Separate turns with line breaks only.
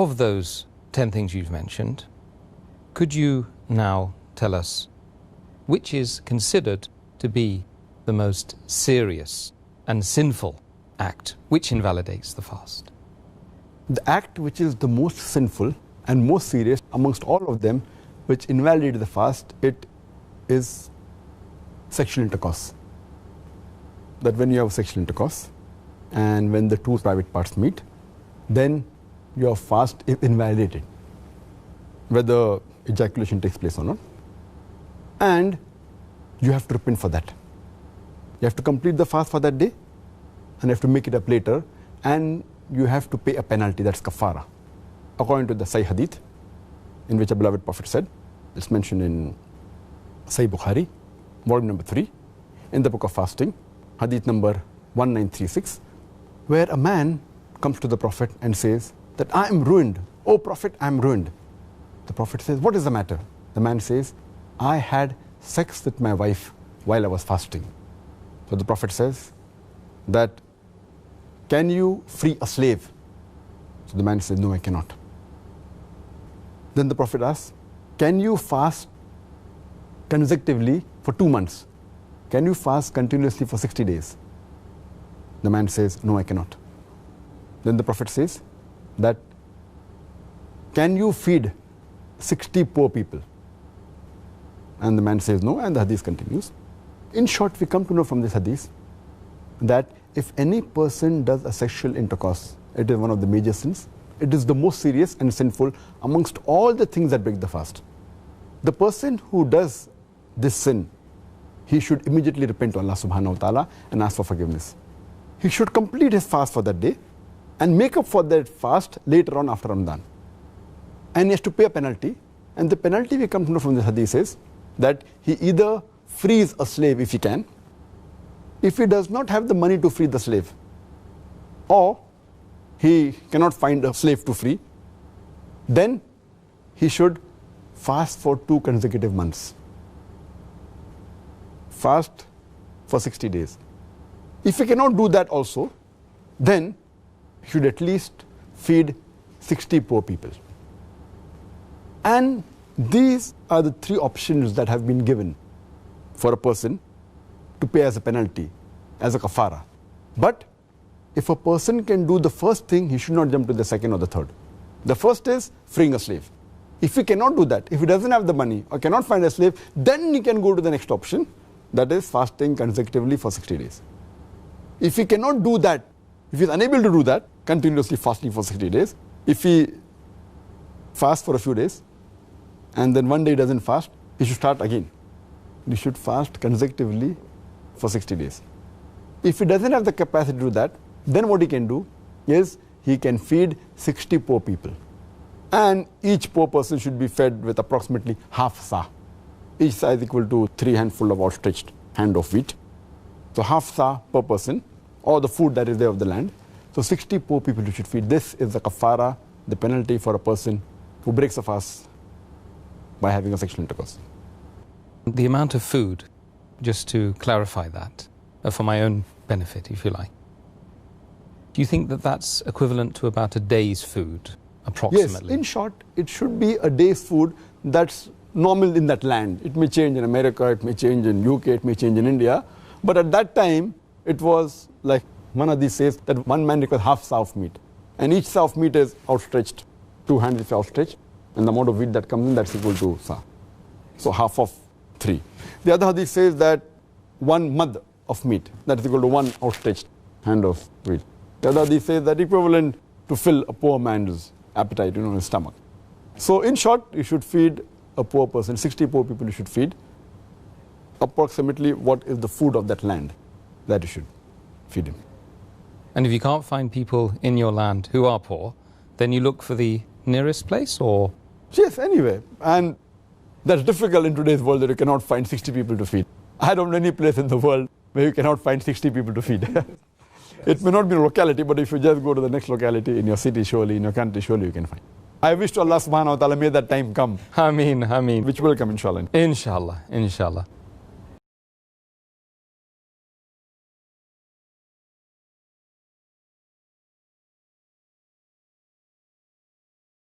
of those 10 things you've mentioned, could you now tell us which is considered to be the most serious and sinful act which invalidates the fast?
The act which is the most sinful and most serious amongst all of them, which invalidates the fast, it is sexual intercourse. That when you have sexual intercourse and when the two private parts meet, then your fast is invalidated, whether ejaculation takes place or not. And you have to repent for that. You have to complete the fast for that day and you have to make it up later, and you have to pay a penalty, that's kafara. According to the Sahih Hadith, in which a beloved Prophet said, it's mentioned in Sahih Bukhari, volume number 3, in the book of fasting, Hadith number 1936, where a man comes to the Prophet and says that I am ruined. Oh Prophet, I am ruined. The Prophet says, what is the matter? The man says, I had sex with my wife while I was fasting. So the Prophet says that, can you free a slave? So the man says, no, I cannot. Then the Prophet asks, can you fast consecutively for 2 months? Can you fast continuously for 60 days? The man says, no, I cannot. Then the Prophet says that, can you feed 60 poor people? And the man says no, and the hadith continues. In short, we come to know from this hadith that if any person does a sexual intercourse, it is one of the major sins. It is the most serious and sinful amongst all the things that break the fast. The person who does this sin, he should immediately repent to Allah subhanahu wa ta'ala and ask for forgiveness. He should complete his fast for that day and make up for that fast later on after Ramadan. And he has to pay a penalty, and the penalty we come to know from this hadith is that he either frees a slave if he can, if he does not have the money to free the slave, or he cannot find a slave to free, then he should fast for 2 consecutive months. Fast for 60 days. If he cannot do that also, then he should at least feed 60 poor people. And these are the 3 options that have been given for a person to pay as a penalty, as a kafara. But if a person can do the first thing, he should not jump to the second or the third. The first is freeing a slave. If he cannot do that, if he doesn't have the money or cannot find a slave, then he can go to the next option, that is fasting consecutively for 60 days. If he cannot do that, if he is unable to do that, continuously fasting for 60 days, if he fasts for a few days and then one day he doesn't fast, he should start again. He should fast consecutively for 60 days. If he doesn't have the capacity to do that, then what he can do is he can feed 60 poor people. And each poor person should be fed with approximately half sa. Each sa is equal to 3 handfuls of outstretched hand of wheat. So half sa per person, or the food that is there of the land. So 60 poor people you should feed. This is the kafara, the penalty for a person who breaks a fast by having a sexual intercourse.
The amount of food, just to clarify that, for my own benefit, if you like. Do you think that that's equivalent to about a day's food, approximately?
Yes, in short, it should be a day's food that's normal in that land. It may change in America, it may change in UK, it may change in India. But at that time, it was like one of these says that one man requires half sa of meat. And each sa of meat is outstretched, 2 hands is outstretched. And the amount of wheat that comes in, that's equal to sa. So half of 3. The other hadith says that 1 mud of meat, that is equal to 1 outstretched hand of wheat. The other hadith says that equivalent to fill a poor man's appetite, his stomach. So in short, you should feed a poor person, 60 poor people you should feed. Approximately what is the food of that land that you should feed him.
And if you can't find people in your land who are poor, then you look for the nearest place, or?
Yes, anyway. And that's difficult in today's world that you cannot find 60 people to feed. I don't know any place in the world where you cannot find 60 people to feed. It may not be a locality, but if you just go to the next locality in your city, surely, in your country, surely you can find. I wish to Allah subhanahu wa ta'ala may that time come.
Ameen, ameen.
Which will come, inshallah.
Inshallah, inshallah.